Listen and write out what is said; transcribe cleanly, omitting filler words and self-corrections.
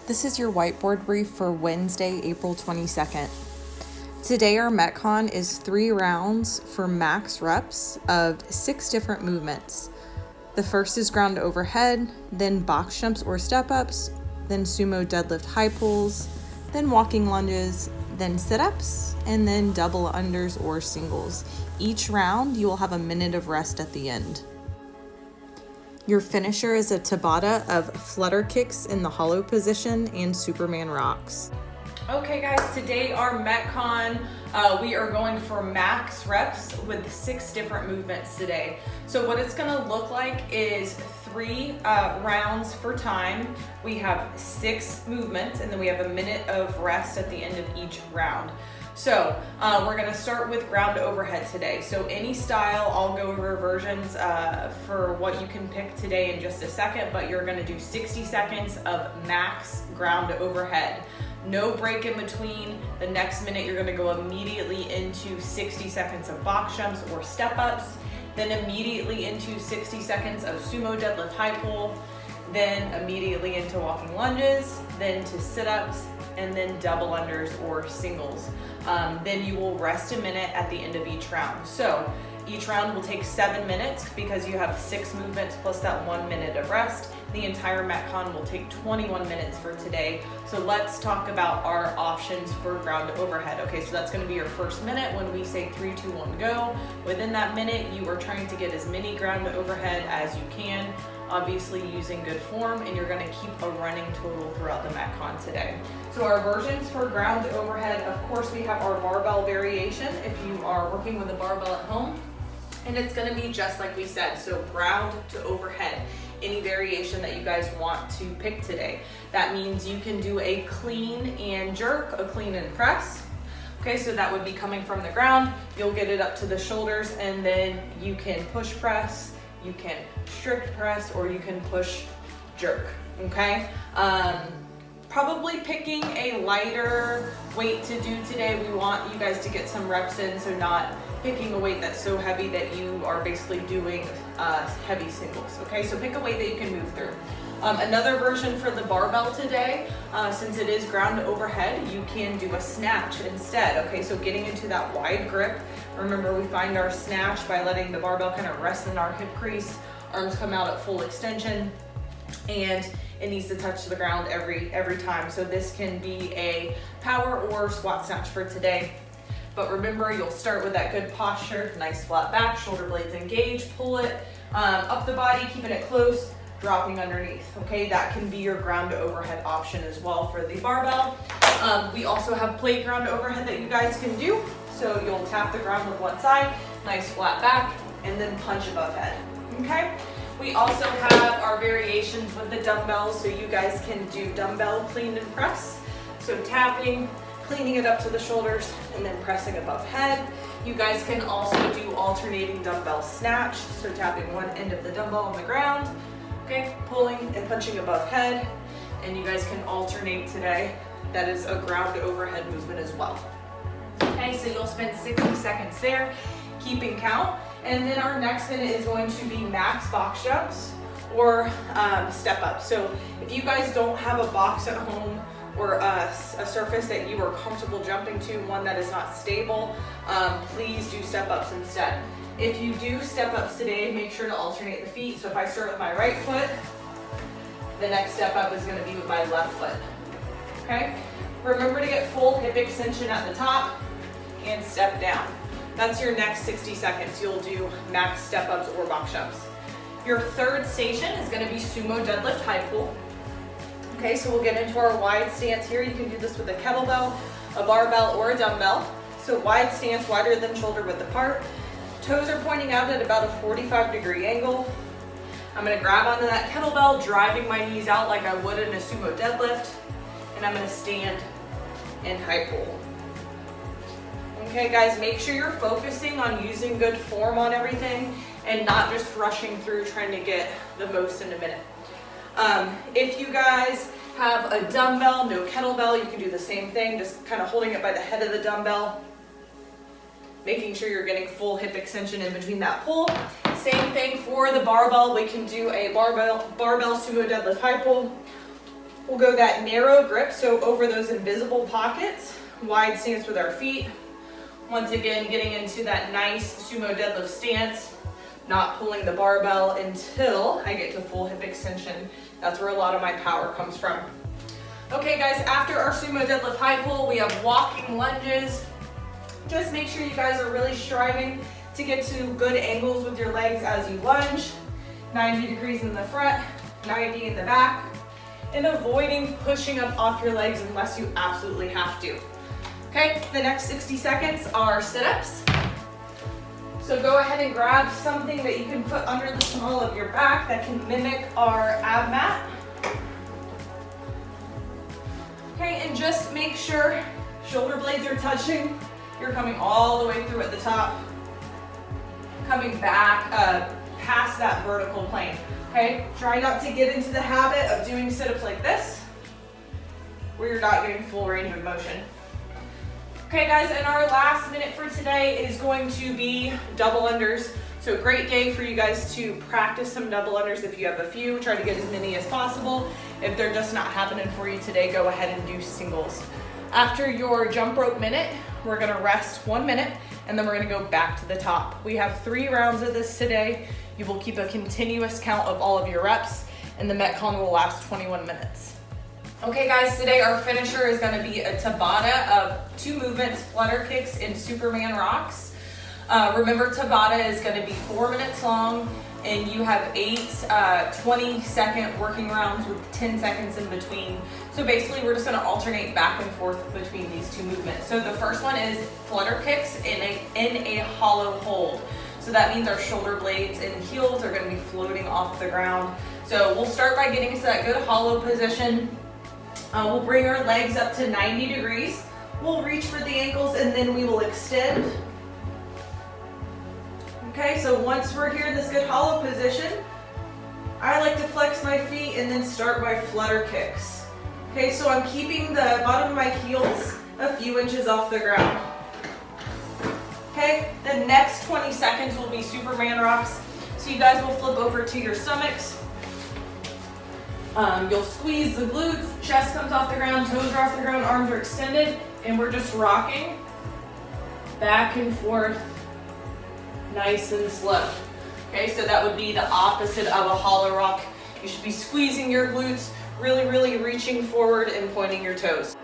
This is your whiteboard brief for Wednesday, April 22nd. Today our Metcon is 3 rounds for max reps of 6 different movements. The first is ground overhead, then box jumps or step ups, then sumo deadlift high pulls, then walking lunges, then sit-ups, and then double unders or singles. Each round you will have a minute of rest at the end. Your finisher is a Tabata of flutter kicks in the hollow position and Superman rocks. Okay guys, today our Metcon, we are going for max reps with 6 different movements today. So what it's gonna look like is 3 rounds for time. We have 6 movements and then we have a minute of rest at the end of each round. So we're gonna start with ground overhead today. So any style, I'll go over versions for what you can pick today in just a second, but you're gonna do 60 seconds of max ground overhead. No break in between. The next minute you're gonna go immediately into 60 seconds of box jumps or step ups, then immediately into 60 seconds of sumo deadlift high pull, then immediately into walking lunges, then to sit-ups, and then double unders or singles. Then you will rest a minute at the end of each round. So each round will take 7 minutes because you have 6 movements plus that 1 minute of rest. The entire Metcon will take 21 minutes for today. So let's talk about our options for ground overhead. Okay, so that's gonna be your first minute. When we say 3, 2, 1, go, within that minute, you are trying to get as many ground overhead as you can, obviously using good form, and you're gonna keep a running total throughout the Metcon today. So our versions for ground overhead, of course, we have our barbell variation if you are working with a barbell at home. And it's gonna be just like we said, so ground to overhead, any variation that you guys want to pick today. That means you can do a clean and jerk, a clean and press. Okay, so that would be coming from the ground. You'll get it up to the shoulders and then you can push press, you can strict press, or you can push jerk, okay? Probably picking a lighter weight to do today. We want you guys to get some reps in, so not picking a weight that's so heavy that you are basically doing heavy singles, okay? So pick a weight that you can move through. Another version for the barbell today, since it is ground overhead, you can do a snatch instead, okay? So getting into that wide grip. Remember, we find our snatch by letting the barbell kind of rest in our hip crease, arms come out at full extension, and it needs to touch the ground every time. So this can be a power or squat snatch for today. But remember, you'll start with that good posture, nice flat back, shoulder blades engaged, pull it up the body, keeping it close, dropping underneath, okay? That can be your ground to overhead option as well for the barbell. We also have plate ground overhead that you guys can do. So you'll tap the ground with one side, nice flat back, and then punch above head, okay? We also have our variations with the dumbbells, so you guys can do dumbbell clean and press. So tapping, cleaning it up to the shoulders, and then pressing above head. You guys can also do alternating dumbbell snatch, so tapping one end of the dumbbell on the ground, okay, pulling and punching above head, and you guys can alternate today. That is a ground overhead movement as well. Okay, so you'll spend 60 seconds there, keeping count. And then our next minute is going to be max box jumps or step up. So if you guys don't have a box at home or a surface that you are comfortable jumping to, one that is not stable, please do step ups instead. If you do step ups today, make sure to alternate the feet. So if I start with my right foot, the next step up is gonna be with my left foot, okay? Remember to get full hip extension at the top and step down. That's your next 60 seconds. You'll do max step ups or box jumps. Your third station is gonna be sumo deadlift high pull. Okay, so we'll get into our wide stance here. You can do this with a kettlebell, a barbell, or a dumbbell. So wide stance, wider than shoulder width apart. Toes are pointing out at about a 45-degree angle. I'm gonna grab onto that kettlebell, driving my knees out like I would in a sumo deadlift, and I'm gonna stand and high pull. Okay guys, make sure you're focusing on using good form on everything and not just rushing through trying to get the most in a minute. If you guys have a dumbbell, no kettlebell, you can do the same thing, just kind of holding it by the head of the dumbbell, making sure you're getting full hip extension in between that pull. Same thing for the barbell. We can do a barbell sumo deadlift high pull, We'll go that narrow grip, so over those invisible pockets, wide stance with our feet. Once again, getting into that nice sumo deadlift stance, not pulling the barbell until I get to full hip extension. That's where a lot of my power comes from. Okay guys, after our sumo deadlift high pull, we have walking lunges. Just make sure you guys are really striving to get to good angles with your legs as you lunge. 90 degrees in the front, 90 in the back, and avoiding pushing up off your legs unless you absolutely have to. Okay, the next 60 seconds are sit-ups. So go ahead and grab something that you can put under the small of your back that can mimic our ab mat. Okay, and just make sure shoulder blades are touching. You're coming all the way through at the top, coming back past that vertical plane. Okay, try not to get into the habit of doing sit-ups like this, where you're not getting full range of motion. Okay guys, and our last minute for today is going to be double unders. So great day for you guys to practice some double unders if you have a few. Try to get as many as possible. If they're just not happening for you today, go ahead and do singles. After your jump rope minute, we're gonna rest 1 minute and then we're gonna go back to the top. We have 3 rounds of this today. You will keep a continuous count of all of your reps and the Metcon will last 21 minutes. Okay guys, today our finisher is gonna be a Tabata of 2 movements, flutter kicks and Superman rocks. Remember, Tabata is gonna be 4 minutes long and you have 8 20-second working rounds with 10 seconds in between. So basically we're just gonna alternate back and forth between these 2 movements. So the first one is flutter kicks in a hollow hold. So that means our shoulder blades and heels are gonna be floating off the ground. So we'll start by getting into that good hollow position. We'll bring our legs up to 90 degrees. We'll reach for the ankles and then we will extend. Okay, so once we're here in this good hollow position, I like to flex my feet and then start my flutter kicks. Okay, so I'm keeping the bottom of my heels a few inches off the ground. Okay, the next 20 seconds will be Superman rocks. So you guys will flip over to your stomachs. You'll squeeze the glutes, chest comes off the ground, toes are off the ground, arms are extended, and we're just rocking back and forth, nice and slow. Okay, so that would be the opposite of a hollow rock. You should be squeezing your glutes, really reaching forward and pointing your toes.